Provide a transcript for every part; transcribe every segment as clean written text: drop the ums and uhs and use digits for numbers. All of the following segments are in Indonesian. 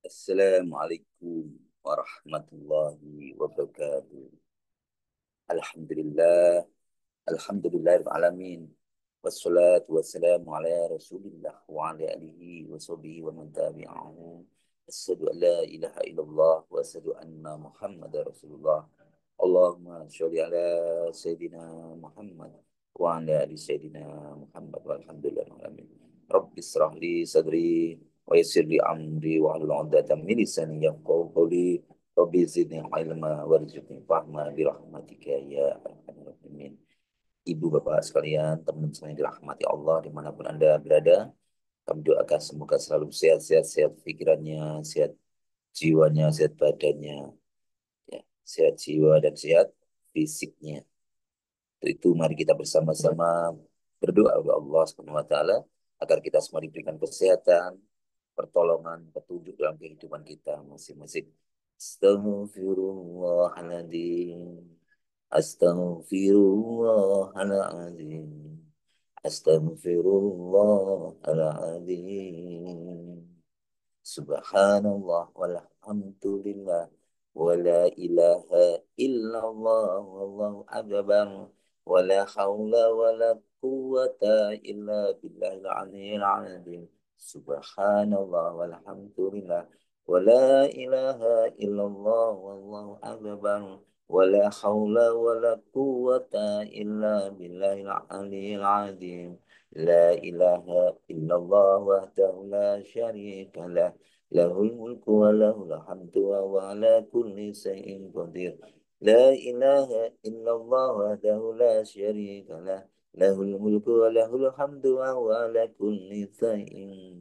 Assalamualaikum warahmatullahi wabarakatuh. Alhamdulillah, alhamdulillahirabbil alamin. Wassalatu wassalamu ala Rasulillah wa ala alihi wa sahbihi wa man tabi'ahu. Asyhadu an la ilaha illallah wa asyhadu anna Muhammadar Rasulullah. Allahumma sholli ala Sayyidina Muhammad wa ala ali Sayyidina Muhammad walhamdulillah alamin. Rabbi israh li sadri wa yassir li amri wa hlul 'uqdatam min lisani yafqahu qawli. Rabbi zidni ilma warzuqni fahma bi rahmatika ya arhamar rahimin. Ibu bapak sekalian, teman-teman sekalian dirahmati Allah dimanapun Anda berada, kami doakan semoga selalu sehat-sehat, sehat pikirannya, sehat jiwanya, sehat badannya, ya, sehat jiwa dan sehat fisiknya. Untuk itu mari kita bersama-sama berdoa kepada Allah Subhanahu wa taala agar kita semua diberikan kesehatan, pertolongan, petunjuk dalam kehidupan kita masing-masing. Astaghfirullahaladzim. Astaghfirullahaladzim. Astaghfirullahaladzim. Subhanallah walhamdulillah wa la ilaha illallah wallahu akbar wa la hawla wa la quwwata illa billahil aliyyil azim. Subhanallah walhamdulillah wa la ilaha illallah wallahu akbar wa la hawla wa la quwwata illa billahil aliyyil azim. لا إله إلا الله وحده لا شريك له له الملك وله الحمد وهو على كل شيء قدير. لا إله إلا الله وحده لا شريك له له الملك وله الحمد وهو على كل شيء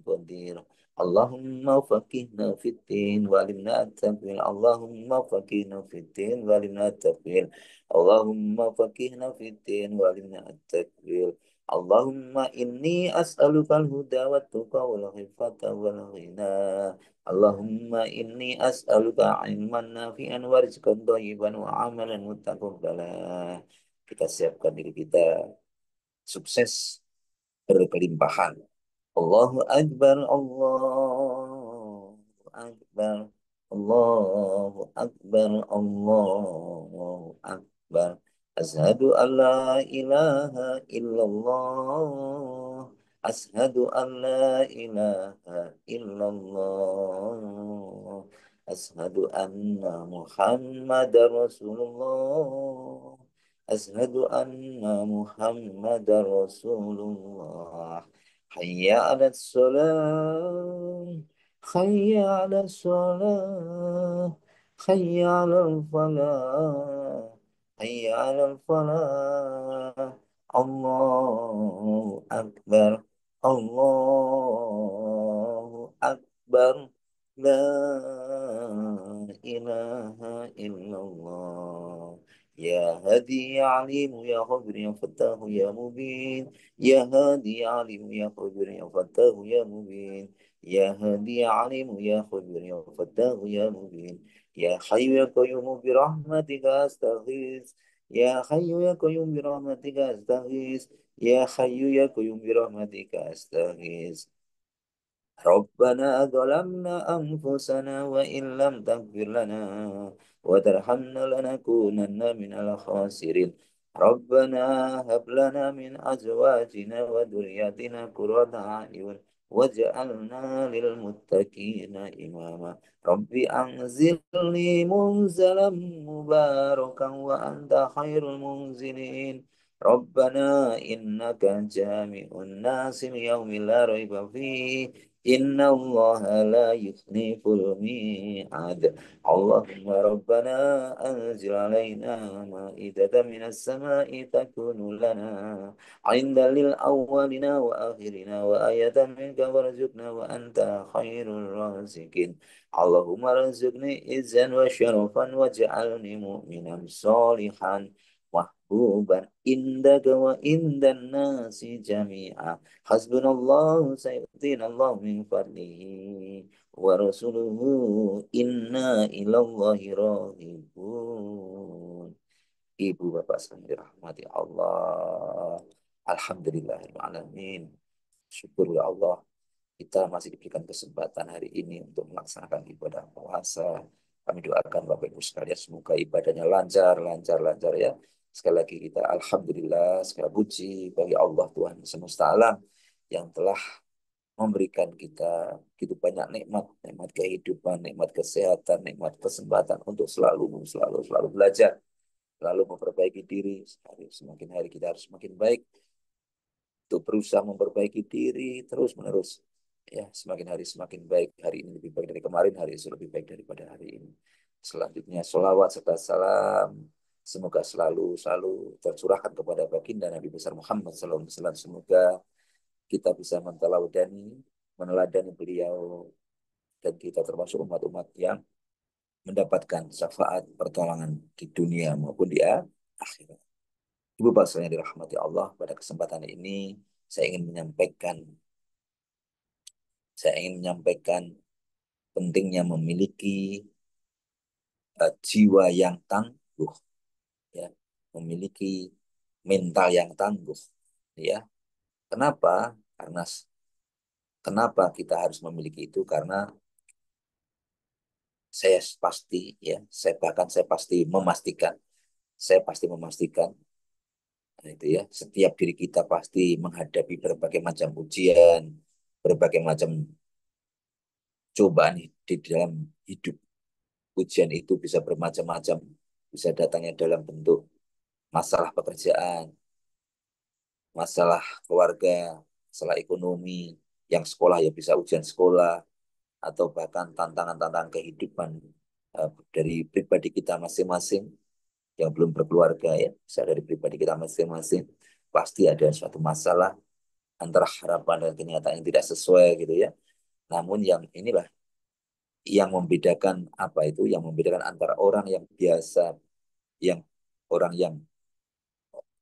قدير. اللهم فقهنا في الدين وعلمنا التأويل. اللهم فقهنا في الدين وعلمنا التأويل. اللهم فقهنا في الدين وعلمنا التأويل. اللهم إني أسألك الهدى والتقى والعفة والغنى. اللهم إني أسألك علما نافعا ورزقا طيبا وعملا متقبلا. Kita siapkan diri kita sukses berkelimpahan. Allahu Akbar, Allahu Akbar, Allahu Akbar, Allahu Akbar. Ashadu an la ilaha illallah. Ashadu an la ilaha illallah. Ashadu anna Muhammad Rasulullah. Ashadu anna Muhammad Rasulullah. حي على الصلاة. حي على الصلاة. حي على الفلاح. حي على الفلاح. الله أكبر. الله أكبر. لا إله إلا الله. يا هادي يا عليم يا خبير يا فتاه يا مبين. يا هادي يا عليم يا خبير يا فتاه يا مبين. يا هادي يا عليم يا خبير يا فتاه يا مبين. يا حي يا قيوم برحمتك أستغيث. يا حي يا قيوم برحمتك أستغيث. يا حي يا قيوم برحمتك أستغيث. ربنا ظلمنا أنفسنا وإن لم تغفر لنا وترحمنا لنكونن من الخاسرين. ربنا هب لنا من أزواجنا وذرياتنا قرة أعين واجعلنا للمتقين إماما. رب أنزلني منزلا مباركا وأنت خير المنزلين. ربنا إنك جامع الناس ليوم لا ريب فيه. إن الله لا يخلف الميعاد. اللهم ربنا أنزل علينا مائدة من السماء تكون لنا عند للأولين وآخرين وآية منك وارزقنا وأنت خير الرازقين. اللهم ارزقني عزا وشرفا واجعلني مؤمنا صالحا محبوبا عندك وعند الناس جميعا. حسبنا الله سيؤتينا الله من فضله ورسوله إنا إلى الله راغبون. Ibu bapak sekalian dirahmati Allah. Alhamdulillahirrahmanirrahim. Syukur ya Allah. kita masih diberikan kesempatan hari ini untuk melaksanakan ibadah puasa. Kami doakan Bapak Ibu sekalian semoga ibadahnya lancar, lancar, lancar ya. Sekali lagi kita Alhamdulillah, segala puji bagi Allah Tuhan semesta alam yang telah memberikan kita begitu banyak nikmat, nikmat kehidupan, nikmat kesehatan, nikmat kesempatan untuk selalu belajar, selalu memperbaiki diri. Semakin hari kita harus semakin baik untuk berusaha memperbaiki diri terus menerus. Ya, semakin hari semakin baik. Hari ini lebih baik dari kemarin, hari esok lebih baik daripada hari ini. Selanjutnya, sholawat serta salam semoga selalu tercurahkan kepada baginda Nabi besar Muhammad SAW. Semoga kita bisa meneladani beliau dan kita termasuk umat-umat yang mendapatkan syafaat pertolongan di dunia maupun di akhirat. Ibu bapak yang dirahmati Allah, pada kesempatan ini saya ingin menyampaikan saya ingin menyampaikan pentingnya memiliki jiwa yang tangguh, ya, memiliki mental yang tangguh, ya. Kenapa? Karena kenapa kita harus memiliki itu? Karena saya pasti, ya, saya pasti memastikan, nah, itu ya, setiap diri kita pasti menghadapi berbagai macam ujian, berbagai macam cobaan di dalam hidup. Ujian itu bisa bermacam-macam, bisa datangnya dalam bentuk masalah pekerjaan, masalah keluarga, masalah ekonomi, yang sekolah ya bisa ujian sekolah, atau bahkan tantangan-tantangan kehidupan dari pribadi kita masing-masing yang belum berkeluarga ya, bisa dari pribadi kita masing-masing, pasti ada suatu masalah antara harapan dan kenyataan yang tidak sesuai gitu ya. Namun yang inilah yang membedakan apa itu, yang membedakan antara orang yang biasa, yang orang yang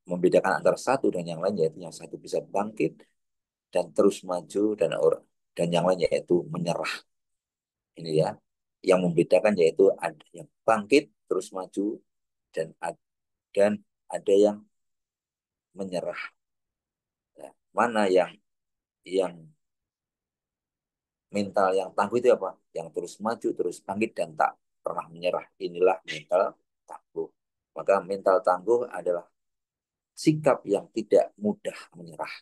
membedakan antara satu dan yang lain yaitu yang satu bisa bangkit dan terus maju dan yang lain yaitu menyerah. Ini ya, yang membedakan yaitu ada yang bangkit terus maju dan dan ada yang menyerah. Ya, mana yang mental yang tangguh itu apa? Yang terus maju, terus bangkit dan tak pernah menyerah. Inilah mental tangguh. Maka mental tangguh adalah sikap yang tidak mudah menyerah,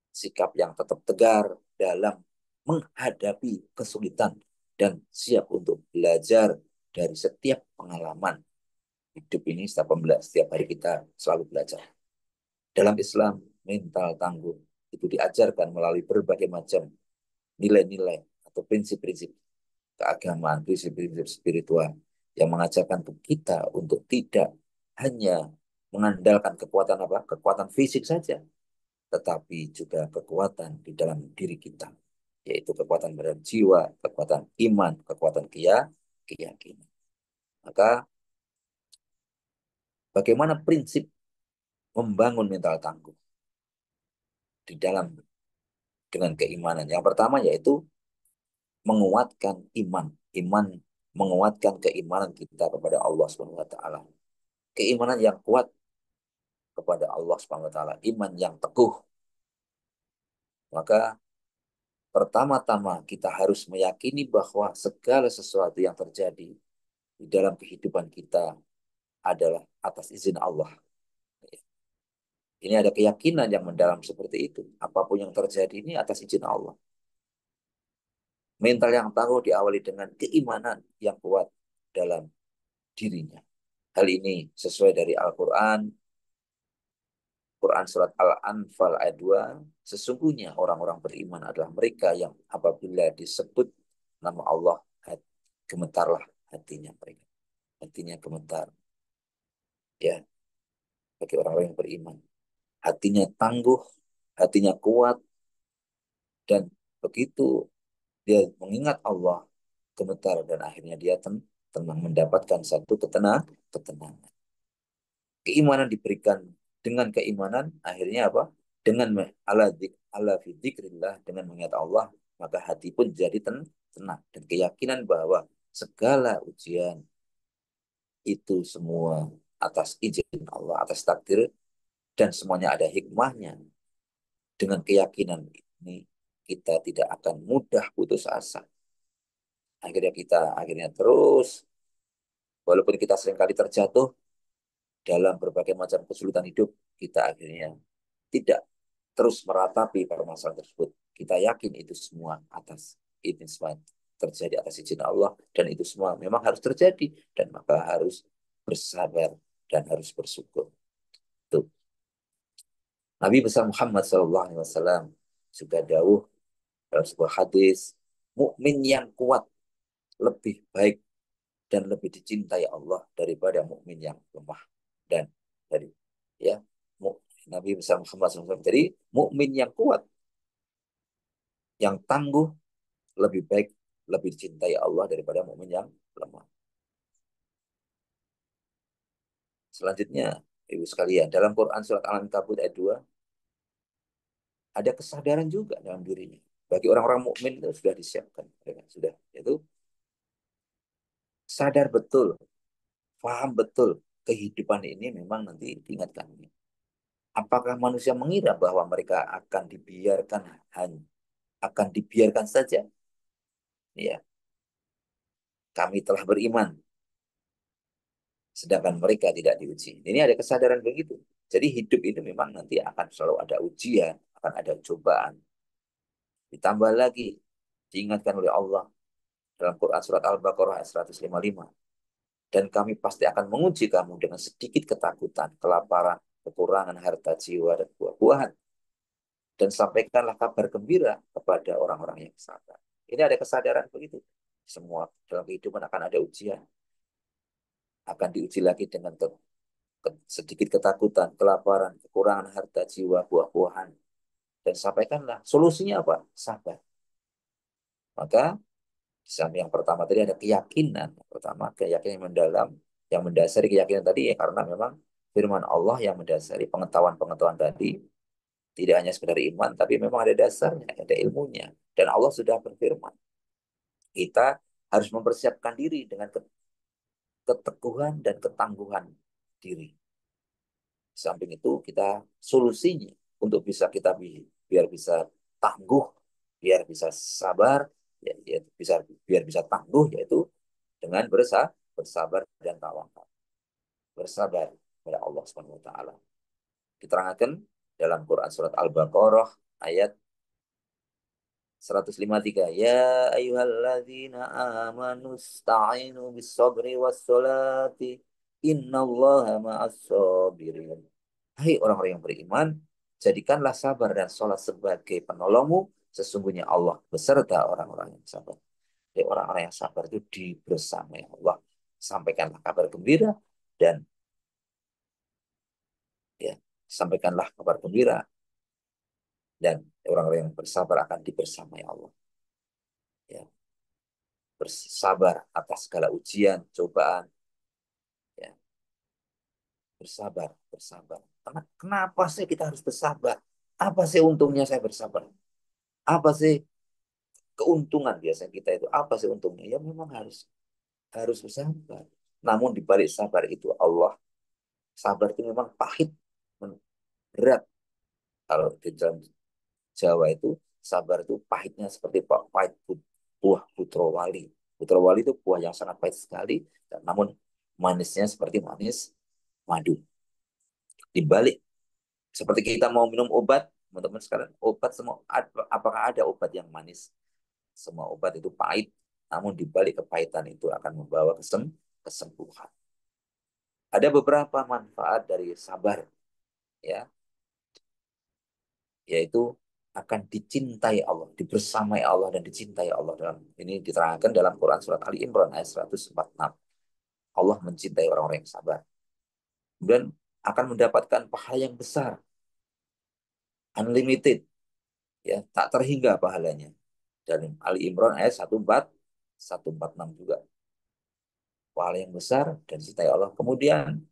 sikap yang tetap tegar dalam menghadapi kesulitan dan siap untuk belajar dari setiap pengalaman hidup ini. Setiap hari kita selalu belajar. Dalam Islam, mental tangguh itu diajarkan melalui berbagai macam nilai-nilai atau prinsip-prinsip keagamaan, prinsip-prinsip spiritual yang mengajarkan kita untuk tidak hanya mengandalkan kekuatan apa? Kekuatan fisik saja, tetapi juga kekuatan di dalam diri kita, yaitu kekuatan dalam jiwa, kekuatan iman, kekuatan keyakinan. Maka bagaimana prinsip membangun mental tangguh di dalam dengan keimanan? Yang pertama yaitu menguatkan iman. Iman menguatkan keimanan kita kepada Allah Subhanahu wa taala. Keimanan yang kuat kepada Allah Subhanahu wa taala, iman yang teguh. Maka pertama-tama kita harus meyakini bahwa segala sesuatu yang terjadi di dalam kehidupan kita adalah atas izin Allah. Ini ada keyakinan yang mendalam seperti itu. Apapun yang terjadi ini atas izin Allah. Mental yang tangguh diawali dengan keimanan yang kuat dalam dirinya. Hal ini sesuai dari Al-Quran, Quran Surat Al-Anfal ayat 2, sesungguhnya orang-orang beriman adalah mereka yang apabila disebut nama Allah, gemetarlah hatinya mereka. Hatinya gemetar. Ya, bagi orang-orang yang beriman. Hatinya tangguh, hatinya kuat, dan begitu dia mengingat Allah, gemetar, dan akhirnya dia tenang, mendapatkan satu ketenangan. Keimanan diberikan dengan keimanan, akhirnya apa? Dengan ala fi dzikrillah, dengan mengingat Allah, maka hati pun jadi tenang dan keyakinan bahwa segala ujian itu semua atas izin Allah, atas takdir, dan semuanya ada hikmahnya. Dengan keyakinan ini kita tidak akan mudah putus asa. Akhirnya terus, walaupun kita seringkali terjatuh dalam berbagai macam kesulitan hidup, kita akhirnya tidak terus meratapi permasalahan tersebut. Kita yakin itu semua ini semua terjadi atas izin Allah, dan itu semua memang harus terjadi, dan maka harus bersabar dan harus bersyukur. Tuh. Nabi besar Muhammad SAW juga dawuh dalam sebuah hadis, mukmin yang kuat lebih baik dan lebih dicintai Allah daripada mukmin yang lemah. Dan dari ya Nabi besar Muhammad SAW, jadi mukmin yang kuat, yang tangguh, lebih baik, lebih dicintai Allah daripada mukmin yang lemah. Selanjutnya, Ibu sekalian, dalam Quran surat Al-Ankabut ayat 2 ada kesadaran juga dalam dirinya. Bagi orang-orang mukmin itu sudah disiapkan, sudah itu sadar betul, paham betul kehidupan ini memang nanti diingatkan. Apakah manusia mengira bahwa mereka akan dibiarkan saja? Ya, kami telah beriman, sedangkan mereka tidak diuji. Ini ada kesadaran begitu. Jadi hidup ini memang nanti akan selalu ada ujian, akan ada cobaan. Ditambah lagi, diingatkan oleh Allah dalam Quran Surat Al-Baqarah ayat 155. Dan kami pasti akan menguji kamu dengan sedikit ketakutan, kelaparan, kekurangan harta jiwa, dan buah-buahan. Dan sampaikanlah kabar gembira kepada orang-orang yang sabar. Ini ada kesadaran begitu. Semua dalam kehidupan akan ada ujian. Akan diuji lagi dengan sedikit ketakutan, kelaparan, kekurangan harta jiwa, buah-buahan. Dan sampaikanlah solusinya apa? Sabar. Maka yang pertama tadi ada keyakinan. Pertama, keyakinan yang mendalam, yang mendasari keyakinan tadi ya, karena memang firman Allah yang mendasari pengetahuan-pengetahuan tadi tidak hanya sekedar iman, tapi memang ada dasarnya, ada ilmunya. Dan Allah sudah berfirman, kita harus mempersiapkan diri dengan keteguhan dan ketangguhan diri. Di samping itu kita solusinya untuk bisa kita biar bisa tangguh, biar bisa sabar, ya bisa biar bisa tangguh, yaitu dengan bersabar dan tawakal. Bersabar kepada Allah Subhanahu wa taala. Diterangkan dalam Quran surat Al-Baqarah ayat 153. Ya ayyuhalladzina amanu sta'inu bis sabri was salati innallaha ma'as sabirin. Hai orang-orang yang beriman, jadikanlah sabar dan sholat sebagai penolongmu. Sesungguhnya Allah beserta orang-orang yang sabar. Jadi orang-orang yang sabar itu dibersamai Allah. Sampaikanlah kabar gembira dan ya, sampaikanlah kabar gembira dan orang-orang yang bersabar akan dibersamai Allah. Ya, bersabar atas segala ujian, cobaan. Ya, bersabar. Kenapa sih kita harus bersabar? Apa sih untungnya saya bersabar? Apa sih keuntungan biasanya kita itu? Apa sih untungnya? Ya memang harus harus bersabar. Namun di balik sabar itu Allah, sabar itu memang pahit, berat. Kalau di dalam Jawa itu sabar itu pahitnya seperti pahit buah putrowali. Putrowali itu buah yang sangat pahit sekali, namun manisnya seperti manis madu. Di balik seperti kita mau minum obat, teman-teman sekalian, obat semua apakah ada obat yang manis? Semua obat itu pahit, namun di balik kepahitan itu akan membawa kesembuhan. Ada beberapa manfaat dari sabar, ya, yaitu akan dicintai Allah, dibersamai Allah dan dicintai Allah. Dalam ini diterangkan dalam Quran surat Ali Imran ayat 146. Allah mencintai orang-orang yang sabar. Kemudian akan mendapatkan pahala yang besar, unlimited, ya, tak terhingga pahalanya. Dan Ali Imran ayat 146 juga. Pahala yang besar dan dicintai Allah. Kemudian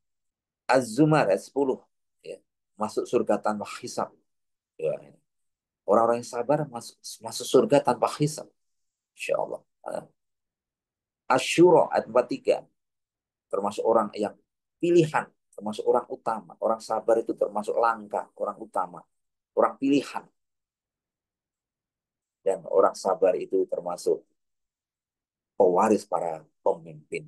Az-Zumar ayat 10, ya, masuk surga tanpa hisab. Ya, orang-orang yang sabar masuk surga tanpa hisab. Insya Allah. Asyura ayat 43. Termasuk orang yang pilihan. Termasuk orang utama. Orang sabar itu termasuk langka. Orang utama. Orang pilihan. Dan orang sabar itu termasuk pewaris para pemimpin.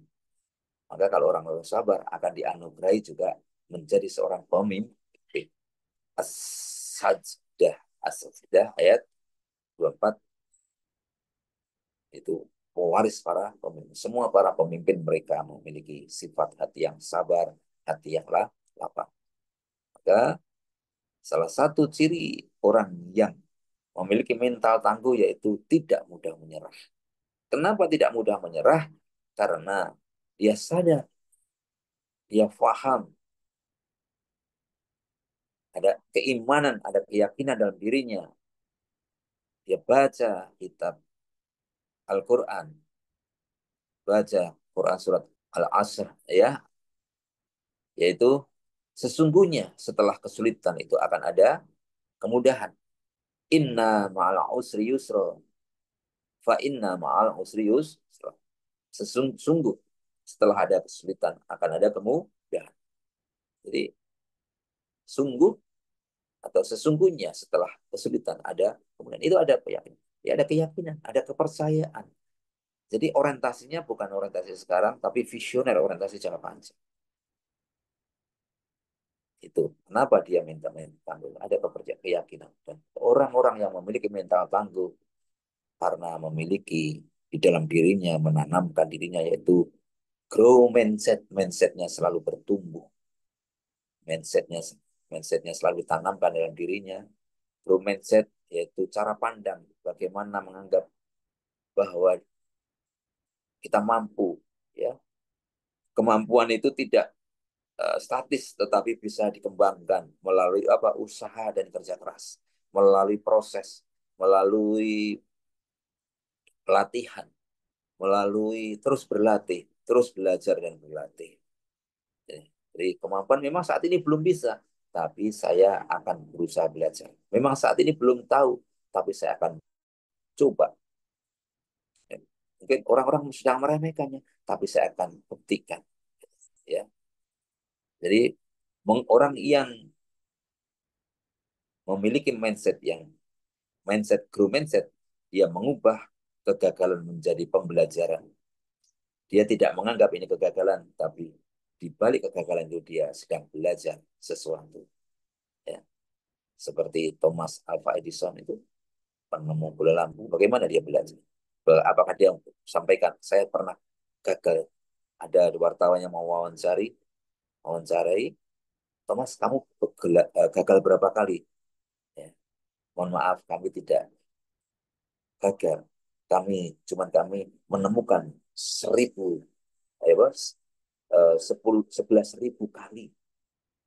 Maka kalau orang sabar akan dianugerahi juga menjadi seorang pemimpin. As-Sajdah, As-Sajdah ayat 24 itu pewaris para pemimpin. Semua para pemimpin mereka memiliki sifat hati yang sabar, hati yang lapang. Maka salah satu ciri orang yang memiliki mental tangguh yaitu tidak mudah menyerah. Kenapa tidak mudah menyerah? Karena dia sadar, dia faham, ada keimanan, ada keyakinan dalam dirinya. Dia baca kitab Al-Quran, baca Quran surat Al-Asr, ya, yaitu sesungguhnya setelah kesulitan itu akan ada kemudahan. Inna ma'al usri yusra, fa inna ma'al usri yusra. Sesungguh setelah ada kesulitan akan ada kemudahan. Jadi sungguh atau sesungguhnya setelah kesulitan ada kemudian itu ada keyakinan. Ya, ada keyakinan, ada kepercayaan. Jadi orientasinya bukan orientasi sekarang, tapi visioner, orientasi jangka panjang. Itu kenapa dia minta mental tangguh. Ada kepercayaan, keyakinan. Dan orang-orang yang memiliki mental tangguh karena memiliki di dalam dirinya, menanamkan dirinya yaitu grow mindset, mindsetnya selalu bertumbuh, mindsetnya mindsetnya selalu ditanamkan dalam dirinya. Grow mindset yaitu cara pandang, bagaimana menganggap bahwa kita mampu, ya. Kemampuan itu tidak statis tetapi bisa dikembangkan melalui apa usaha dan kerja keras, melalui proses, melalui pelatihan, melalui terus berlatih, terus belajar dan berlatih. Jadi kemampuan memang saat ini belum bisa, tapi saya akan berusaha belajar. Memang saat ini belum tahu, tapi saya akan coba. Mungkin orang-orang sedang meremehkannya, tapi saya akan buktikan. Ya, jadi orang yang memiliki mindset grow mindset, dia mengubah kegagalan menjadi pembelajaran. Dia tidak menganggap ini kegagalan, tapi di balik kegagalan itu dia sedang belajar sesuatu. Ya. Seperti Thomas Alva Edison itu penemu bola lampu, bagaimana dia belajar? Apakah dia sampaikan, saya pernah gagal? Ada wartawan yang mau wawancarai, Thomas, kamu gagal berapa kali? Ya. Mohon maaf, kami tidak gagal. Kami menemukan 1.000, ya bos, 11.000 kali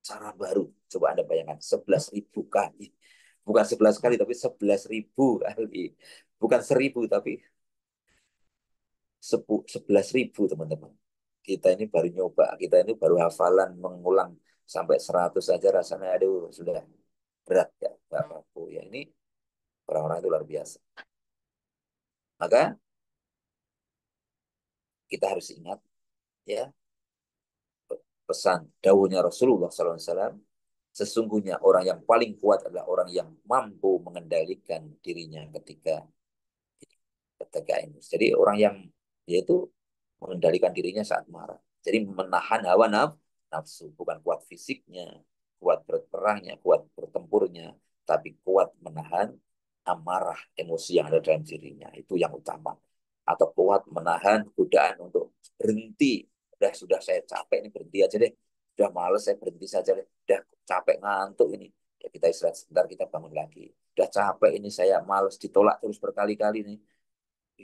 cara baru. Coba Anda bayangkan, 11.000 kali. Bukan 11 kali, tapi 11.000 kali. Bukan 1.000, tapi 11.000, teman-teman. Kita ini baru nyoba, kita ini baru hafalan, mengulang sampai 100 saja rasanya, aduh, sudah berat ya. Nggak mampu. Ya, ini orang-orang itu luar biasa. Maka kita harus ingat, ya, pesan dawuhnya Rasulullah SAW, sesungguhnya orang yang paling kuat adalah orang yang mampu mengendalikan dirinya ketika ini. Jadi orang yang yaitu mengendalikan dirinya saat marah. Jadi menahan hawa nafsu, bukan kuat fisiknya, kuat berperangnya, kuat bertempurnya, tapi kuat menahan amarah, emosi yang ada dalam dirinya. Itu yang utama. Atau kuat menahan godaan untuk berhenti. Sudah saya capek ini, berhenti aja deh. Sudah males, saya berhenti saja deh. Udah capek, ngantuk ini. Ya kita istirahat sebentar, kita bangun lagi. Udah capek ini, saya males, ditolak terus berkali-kali nih,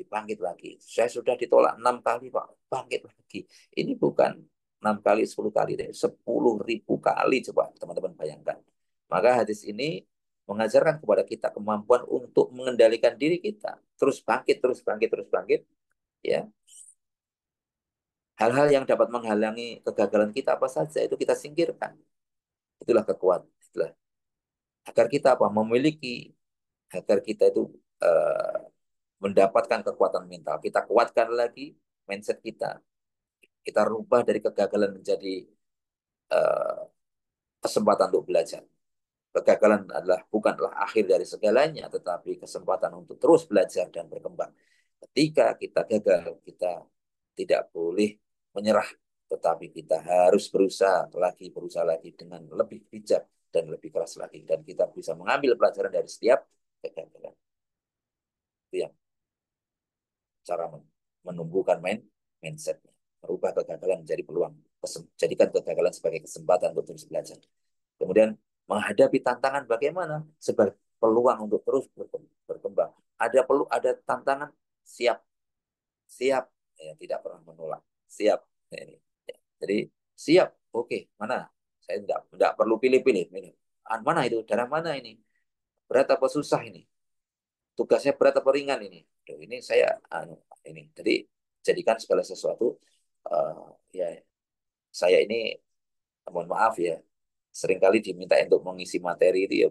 bangkit lagi. Saya sudah ditolak 6 kali, Pak. Bangkit lagi. Ini bukan 6 kali, 10 kali. 10.000 kali. Coba teman-teman bayangkan. Maka hadis ini mengajarkan kepada kita kemampuan untuk mengendalikan diri kita. Terus bangkit, terus bangkit, terus bangkit. Ya, hal-hal yang dapat menghalangi kegagalan kita apa saja, itu kita singkirkan. Itulah kekuatan. Itulah. Agar kita apa? Agar kita itu eh, mendapatkan kekuatan mental. Kita kuatkan lagi mindset kita. Kita rubah dari kegagalan menjadi eh, kesempatan untuk belajar. kegagalan bukanlah akhir dari segalanya, tetapi kesempatan untuk terus belajar dan berkembang. Ketika kita gagal, kita tidak boleh menyerah, tetapi kita harus berusaha lagi dengan lebih bijak dan lebih keras lagi. Dan kita bisa mengambil pelajaran dari setiap kegagalan. Itu yang cara menumbuhkan mindsetnya. Merubah kegagalan menjadi peluang. Jadikan kegagalan sebagai kesempatan untuk terus belajar. Kemudian menghadapi tantangan bagaimana? Sebagai peluang untuk terus berkembang. Ada tantangan, siap, siap, ya, tidak pernah menolak, siap. Ya, ini. Ya. Jadi siap, oke, mana? Saya tidak perlu pilih-pilih. Mana itu? Dari mana ini? Berat apa susah ini? Tugasnya berat apa ringan ini? Duh, ini saya ini. Jadi jadikan segala sesuatu, uh, ya saya ini mohon maaf ya, seringkali diminta untuk mengisi materi itu ya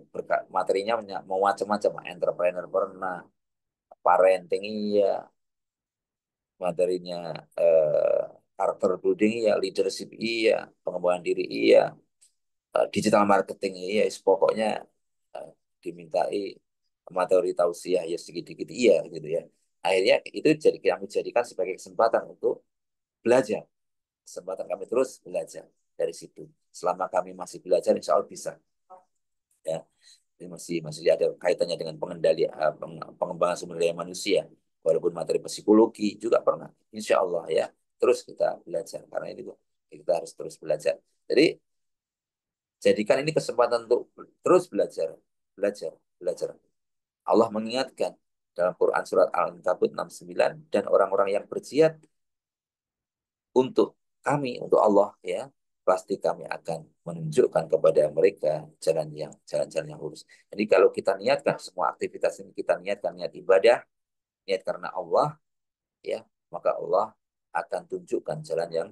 materinya mau macam-macam, entrepreneur pernah, parenting iya, materinya eh, karakter building iya, leadership iya, pengembangan diri iya, digital marketing iya, pokoknya eh, dimintai materi tausiah ya sedikit-sedikit iya gitu ya. Akhirnya itu jadi kami jadikan sebagai kesempatan untuk belajar, kesempatan kami terus belajar dari situ. Selama kami masih belajar, insya Allah bisa. Ya, ini masih masih ada kaitannya dengan pengembangan sumber daya manusia. Walaupun materi psikologi juga pernah. Insya Allah ya, terus kita belajar. Karena ini kita harus terus belajar. Jadi jadikan ini kesempatan untuk terus belajar, belajar, belajar. Allah mengingatkan dalam Quran surat Al-Ankabut 69, dan orang-orang yang berjihad untuk kami, untuk Allah ya, pasti kami akan menunjukkan kepada mereka jalan-jalan yang lurus. Jadi kalau kita niatkan semua aktivitas ini, kita niatkan niat ibadah, niat karena Allah ya, maka Allah akan tunjukkan jalan yang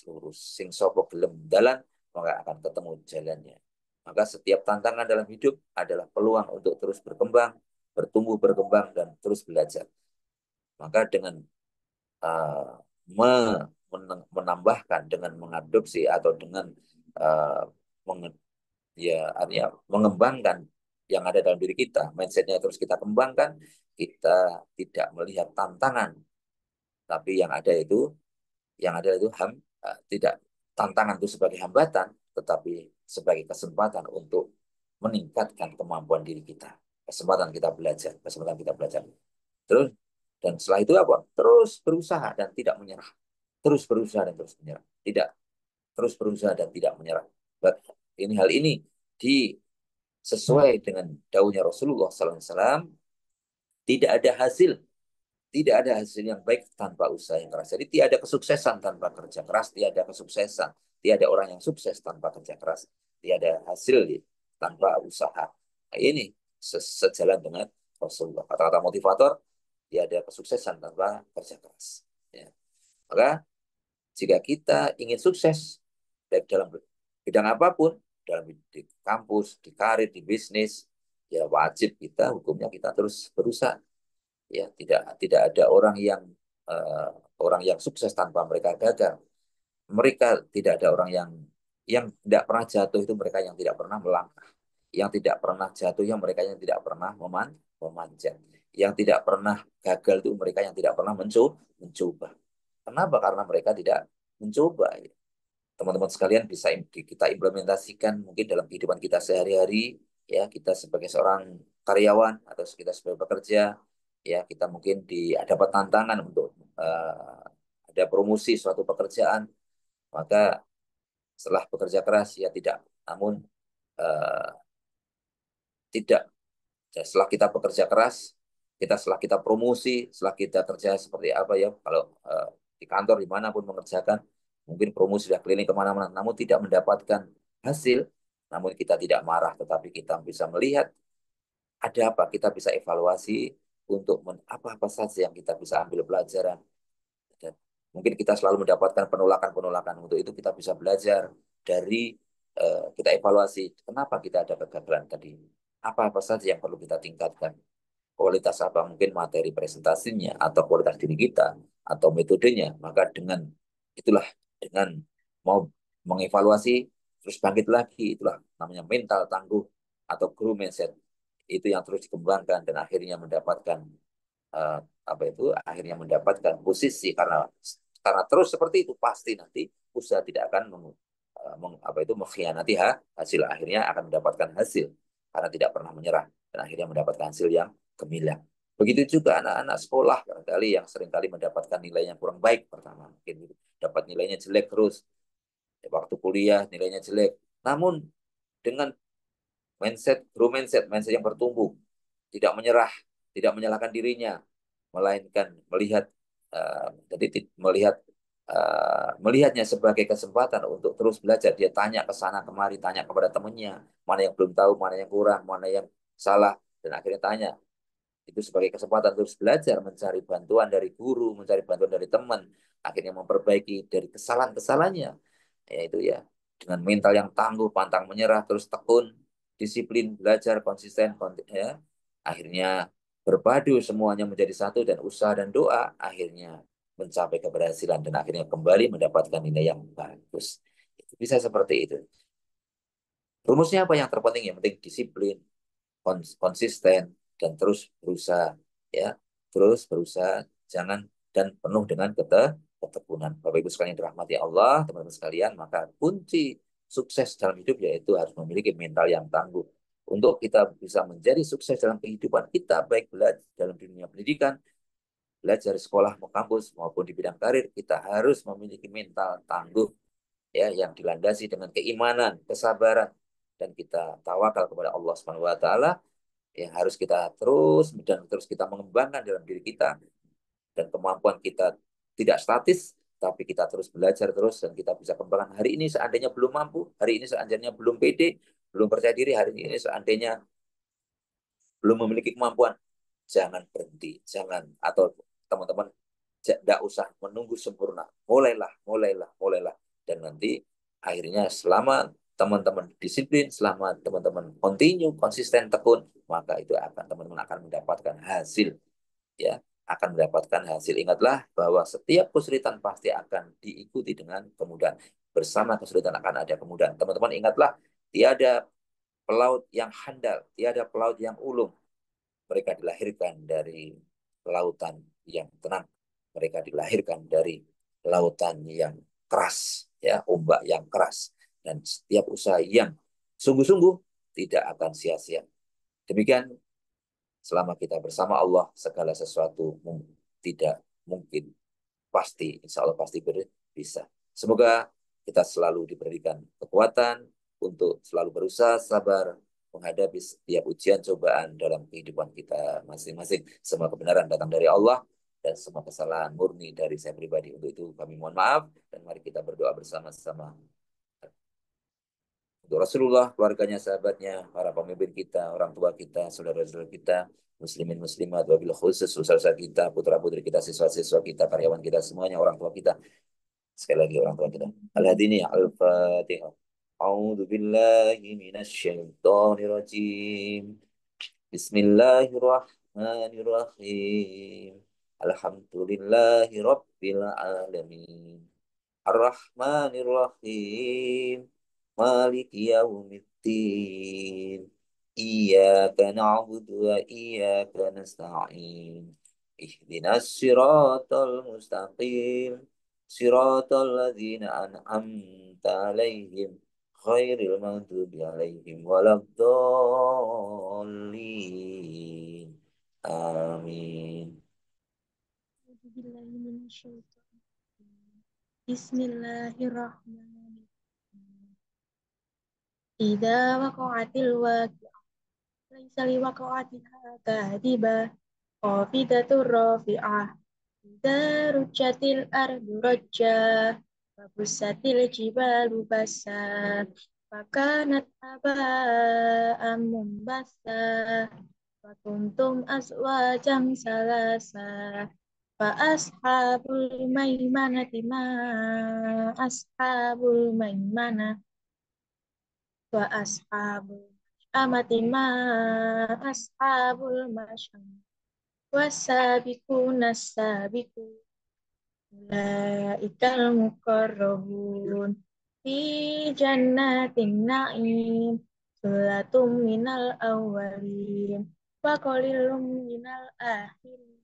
lurus. Sing sopo gelem dalan, maka akan ketemu jalannya. Maka setiap tantangan dalam hidup adalah peluang untuk terus berkembang, bertumbuh, berkembang, dan terus belajar. Maka dengan uh, menambahkan, dengan mengadopsi, atau dengan uh, ya artinya mengembangkan yang ada dalam diri kita, mindsetnya terus kita kembangkan, kita tidak melihat tantangan, tapi yang ada itu tidak tantangan itu sebagai hambatan, tetapi sebagai kesempatan untuk meningkatkan kemampuan diri kita, kesempatan kita belajar terus, dan setelah itu apa? Terus berusaha dan tidak menyerah, terus berusaha dan terus menyerah, tidak terus berusaha dan tidak menyerah. Hal ini sesuai dengan dauhnya Rasulullah SAW, tidak ada hasil, tidak ada hasil yang baik tanpa usaha yang keras. Jadi tiada kesuksesan tanpa kerja keras, tiada kesuksesan, tiada orang yang sukses tanpa kerja keras, tiada hasil tanpa usaha. Nah, ini sejalan dengan Rasulullah. Kata-kata motivator, tiada kesuksesan tanpa kerja keras. Ya. Maka jika kita ingin sukses baik dalam bidang apapun, dalam di kampus, di karir, di bisnis, ya wajib kita, hukumnya kita terus berusaha. Ya, tidak ada uh, orang yang sukses tanpa mereka gagal. Mereka tidak ada orang yang tidak pernah jatuh, itu mereka yang tidak pernah melangkah. Yang tidak pernah jatuh, yang mereka yang tidak pernah memanjat. Yang tidak pernah gagal itu mereka yang tidak pernah mencoba. Kenapa? Karena mereka tidak mencoba. Teman-teman sekalian, bisa kita implementasikan mungkin dalam kehidupan kita sehari-hari, ya, kita sebagai seorang karyawan atau kita sebagai pekerja, ya, kita mungkin dapat tantangan untuk ada promosi suatu pekerjaan, maka setelah bekerja keras ya tidak, namun uh, tidak. Ya, setelah kita bekerja keras, setelah kita promosi, setelah kita kerja seperti apa ya, kalau di kantor dimanapun mengerjakan, mungkin promosi sudah keliling kemana-mana, namun tidak mendapatkan hasil, namun kita tidak marah, tetapi kita bisa melihat ada apa, kita bisa evaluasi untuk apa-apa saja yang kita bisa ambil pelajaran. Dan mungkin kita selalu mendapatkan penolakan-penolakan, untuk itu kita bisa belajar dari kita evaluasi, kenapa kita ada kegagalan tadi, apa-apa saja yang perlu kita tingkatkan, kualitas apa, mungkin materi presentasinya, atau kualitas diri kita, atau metodenya. Maka dengan mau mengevaluasi terus bangkit lagi, itulah namanya mental tangguh, atau grow mindset itu yang terus dikembangkan dan akhirnya mendapatkan eh, apa itu akhirnya mendapatkan posisi karena terus seperti itu pasti nanti usaha tidak akan apa itu mengkhianati hasil akhirnya akan mendapatkan hasil karena tidak pernah menyerah dan akhirnya mendapatkan hasil yang gemilang. Begitu juga anak-anak sekolah barangkali yang seringkali mendapatkan nilai yang kurang baik pertama mungkin gitu. Dapat nilainya jelek terus waktu kuliah nilainya jelek. Namun dengan mindset yang bertumbuh, tidak menyerah, tidak menyalahkan dirinya, melainkan melihat jadi melihatnya sebagai kesempatan untuk terus belajar. Dia tanya ke sana kemari, tanya kepada temannya, mana yang belum tahu, mana yang kurang, mana yang salah, dan akhirnya tanya. Itu sebagai kesempatan terus belajar, mencari bantuan dari guru, mencari bantuan dari teman, akhirnya memperbaiki dari kesalahan-kesalahannya. Yaitu ya, dengan mental yang tangguh, pantang menyerah, terus tekun, disiplin, belajar, konsisten, ya. Akhirnya berpadu semuanya menjadi satu dan usaha dan doa akhirnya mencapai keberhasilan dan akhirnya kembali mendapatkan nilai yang bagus. Itu bisa seperti itu. Rumusnya apa yang terpenting? Yang penting disiplin, konsisten, dan terus berusaha. Ya, terus berusaha, jangan dan penuh dengan ketekunan. Bapak Ibu sekalian dirahmati Allah, teman-teman sekalian, maka kunci sukses dalam hidup yaitu harus memiliki mental yang tangguh. Untuk kita bisa menjadi sukses dalam kehidupan kita, baik belajar dalam dunia pendidikan, belajar sekolah, mau kampus, maupun di bidang karir, kita harus memiliki mental tangguh ya yang dilandasi dengan keimanan, kesabaran dan kita tawakal kepada Allah Subhanahu wa taala yang harus kita terus kita mengembangkan dalam diri kita dan kemampuan kita tidak statis tapi kita terus belajar terus dan kita bisa kembangkan. Hari ini seandainya belum mampu, hari ini seandainya belum pede, belum percaya diri, hari ini seandainya belum memiliki kemampuan, jangan berhenti, jangan atau teman-teman tidak usah menunggu sempurna. Mulailah. Dan nanti akhirnya selama teman-teman disiplin, selama teman-teman continue, konsisten, tekun, maka itu akan teman-teman akan mendapatkan hasil. Ya, akan mendapatkan hasil. Ingatlah bahwa setiap kesulitan pasti akan diikuti dengan kemudahan. Bersama kesulitan akan ada kemudahan. Teman-teman ingatlah, tiada pelaut yang handal, tiada pelaut yang ulung. Mereka dilahirkan dari lautan yang tenang. Mereka dilahirkan dari lautan yang keras, ya, ombak yang keras. Dan setiap usaha yang sungguh-sungguh tidak akan sia-sia. Demikian, selama kita bersama Allah, segala sesuatu tidak mungkin. Pasti, insya Allah pasti bisa. Semoga kita selalu diberikan kekuatan untuk selalu berusaha sabar menghadapi setiap ujian cobaan dalam kehidupan kita masing-masing. Semua kebenaran datang dari Allah dan semua kesalahan murni dari saya pribadi. Untuk itu kami mohon maaf dan mari kita berdoa bersama-sama. Untuk Rasulullah, keluarganya, sahabatnya, para pemimpin kita, orang tua kita, saudara-saudara kita, muslimin muslimat, wabil khusus usaha kita, putra-putri kita, siswa-siswa kita, karyawan kita, semuanya orang tua kita. Sekali lagi orang tua kita. Al-Hadini Al-Fatihah. A'udzu billahi minasy syaithanir rajim. Bismillahirrahmanirrahim. Alhamdulillahi rabbil alamin. Ar-Rahmanir-Rahim. Maliki yaumiddin. Iyyaka na'budu wa iyyaka nasta'in. Ihdinas siratal mustaqim. Siratal ladzina an'amta 'alaihim ghairil maghdubi 'alaihim waladdallin. Amin. Bismillahirrahmanirrahim. Idza waqa'atil waqi'ah laisa liwaqa'atiha kadhibah qafidatur rafi'ah idza rujjatil ardu rajja wa bussatil jibalu bassa fakanat haba'an mumbassa wa kuntum azwajan salasa fa ashabul maimanati ma ashabul maimanah wa ashabul amati ma ashabul masyam wasabiquna sabiqun ulaikal muqarrabun fi jannatin na'im Sulatum minal awwalin wa qalilum minal akhirin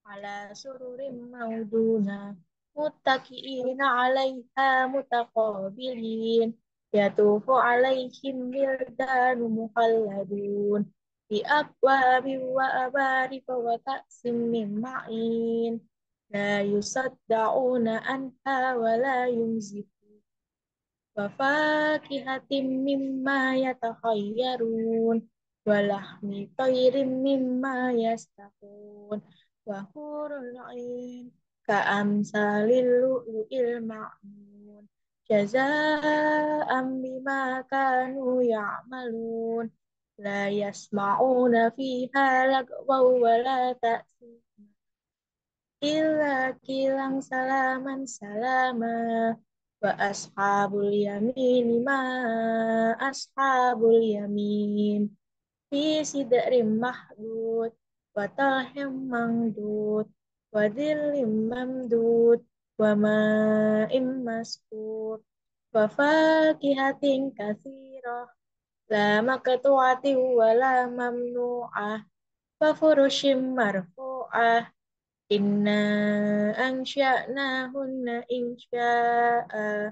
ala sururim mauduna muttaqiina 'alaiha mutaqabilin yatufu 'alaihim wildanu mukhalladun bi akwabin wa abarika wa ka'sim min ma'in la yusaddauna anha wa la yunzifun wa fakihatin mimma yatakhayyarun wa lahmi tayrin mimma yastaqun wa hurul 'ain ka amsalil lu'lu'il ma'nun jazaa'an bima kanu ya'malun la yasma'una fiha lagwaw wa la ta'sim illa kilang salaman salama wa ashabul yamin ma ashabul yamin fi sidrin mahdud wa talhim mangdud wa dhillim mamdud wa ma'im maskur wa fakihatin katsirah la maqtu'atin wa la mamnu'ah wa furushim marfu'ah inna ansha'nahunna insya'a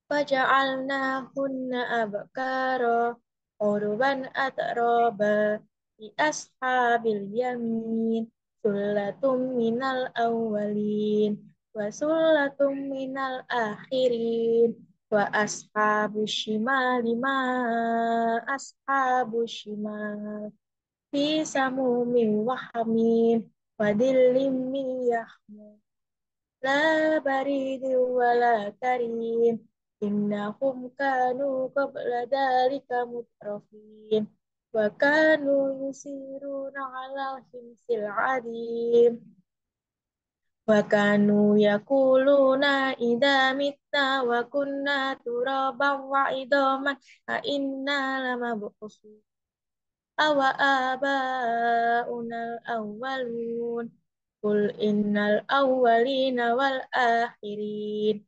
faja'alnahunna abkara urban atraba di ashabil yamin sullatum minal awwalin wa sullatum minal akhirin wa ashabus shimali ma ashabus shimal fi samumin wa hamim wa dhillim min yahmum la baridin wa la karim innahum kanu qabla dhalika mutrafin wa kanu yusiruna ala himsil adim wa kanu yakuluna idha mitna wa kunna turaban wa idaman a inna lamabqusun awa aba'unal awwalun Qul innal awwalina wal akhirin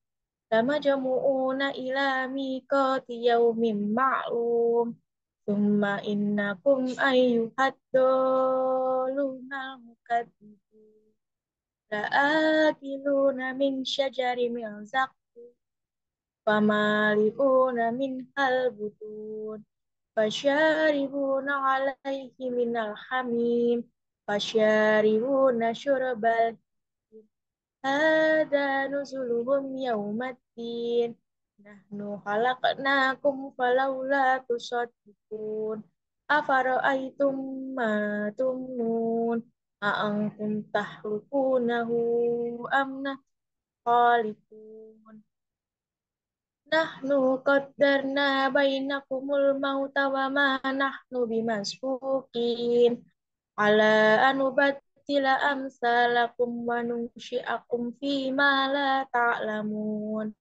lamajmu'una ila miqati yaumin ma'lum Summa innakum ayyuhad dolunal mukadzibun la'akiluna min syajari min zaqqum famali'una min halbutun fasyaribuna alaihi minal hamim fasyaribuna syurbal hada nuzuluhum yaumaddin nahnu khalaqnakum falawla tusaddikun afara'aytum ma tumnun a'antum tahlukunahu am nahnu khaliqun Nahnu qaddarna bainakumul mauta wa ma nahnu bimasbuqin ala anubattila amsalakum wa nunsyi'akum fi ma la ta'lamun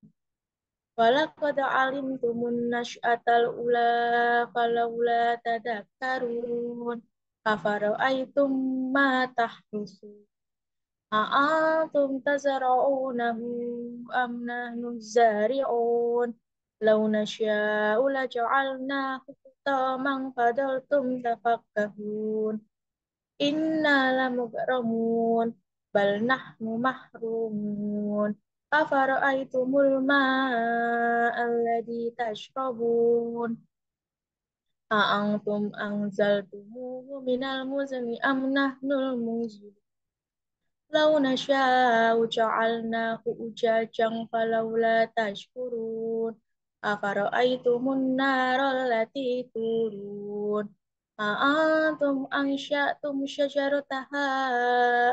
walaqad alimtumun nash'atal ula falawla tadakkarun afara'aytum ma tahrusun A'antum tazra'unahu am nahnu zari'un law nasha'u laja'alnahu hutaman fadaltum tafakkahun inna lamughramun bal nahnu mahrumun afara'aytumul ma'a alladhi tashrabun a'antum anzaltumuhu minal muzni am nahnul munzilun Lau nasya'u ja'alnahu ujajan falawla tashkurun. Afara'aitumun naral lati turun. A'antum ansya'tum syajarataha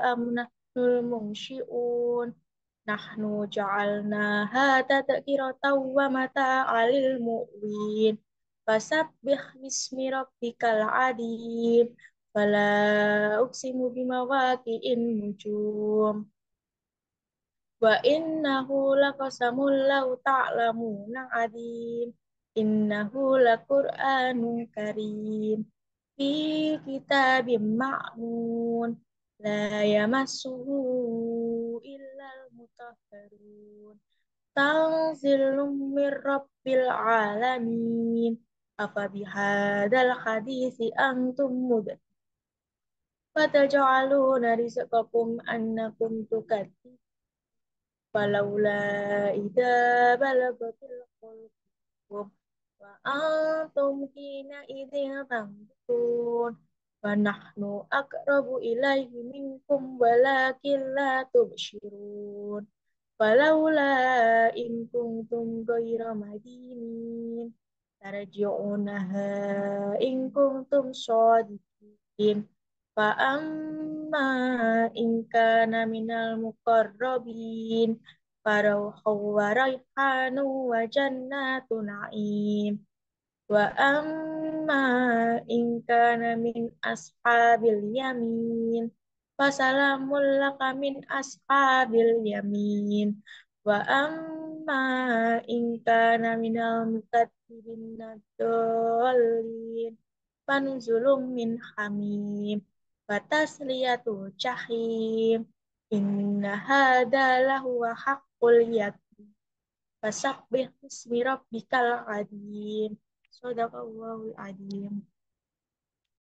am nahnul munsyi'un. Nahnu ja'alnaha tadhkiratan wa mata'alil mu'win. Fasabbih bismi rabbikal adim. Fala uqsimu bimawaqi'in nujum wa innahu laqasamul law ta'lamuna adim innahu laqur'anun karim fi kitabim ma'mun la yamassuhu illal mutahharun tanzilum mir rabbil alamin Afabihadzal hadisi antum mudhid. Fataj'aluna rizqakum annakum tukadzibun. Falaula idza balagatil qulub wa antum hina idzin tanzurun. Wa nahnu aqrabu ilaihi minkum walakin la tubshirun. Falaula in kuntum ghayra madinin tarji'unaha in kuntum shadiqin. Fa amma in kana minal muqarrabin farauhu wa raihanu wa jannatu na'im. Wa amma in kana min ashabil yamin fasalamul laka min ashabil yamin. Wa amma in kana minal mukadzibin nadallin fanuzulum min hamim fatasliyatu jahim. Inna hada lahuwa haqqul yaqin. Fasabbih bismi rabbikal adzim. Shadaqallahul adzim.